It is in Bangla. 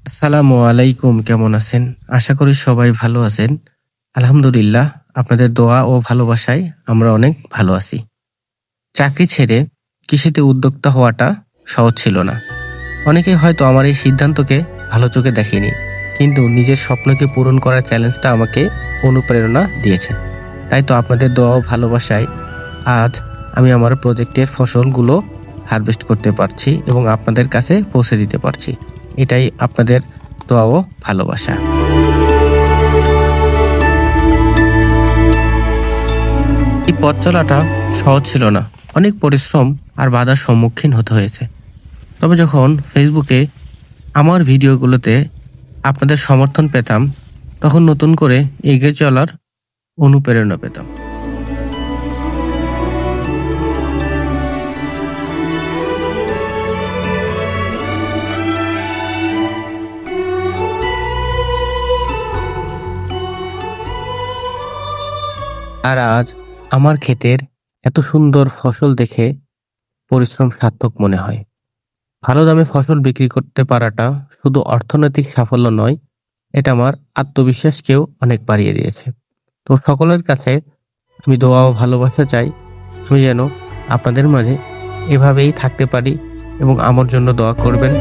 আসসালামু আলাইকুম, কেমন আছেন? আশা করি সবাই ভালো আছেন। আলহামদুলিল্লাহ, আপনাদের দোয়া ও ভালোবাসায় আমরা অনেক ভালো আছি। চাকরি ছেড়ে কৃষিতে উদ্যোক্তা হওয়াটা সহজ ছিল না। অনেকেই হয়তো আমার এই সিদ্ধান্তকে ভালো চোখে দেখেনি, কিন্তু নিজের স্বপ্নকে পূরণ করার চ্যালেঞ্জটা আমাকে অনুপ্রেরণা দিয়েছে। তাই তো আপনাদের দোয়া ও ভালোবাসায় আজ আমি আমার প্রজেক্টের ফসলগুলো হারভেস্ট করতে পারছি এবং আপনাদের কাছে পৌঁছে দিতে পারছি। এটাই আপনাদের দোয়া ও ভালোবাসা। এই পথ চলাটা সহজ ছিল না। অনেক পরিশ্রম আর বাধার সম্মুখীন হতে হয়েছে। তবে যখন ফেসবুকে আমার ভিডিওগুলোতে আপনাদের সমর্থন পেতাম, তখন নতুন করে এগিয়ে চলার অনুপ্রেরণা পেতাম। আর আজ আমার ক্ষেতের এত সুন্দর ফসল দেখে পরিশ্রম সার্থক মনে হয়। ভালো দামে ফসল বিক্রি করতে পারাটা শুধু অর্থনৈতিক সাফল্য নয়, এটা আমার আত্মবিশ্বাসকেও অনেক বাড়িয়ে দিয়েছে। তো সকলের কাছে আমি দোয়া ও ভালোবাসা চাই, আমি যেন আপনাদের মাঝে এভাবেই থাকতে পারি এবং আমার জন্য দোয়া করবেন।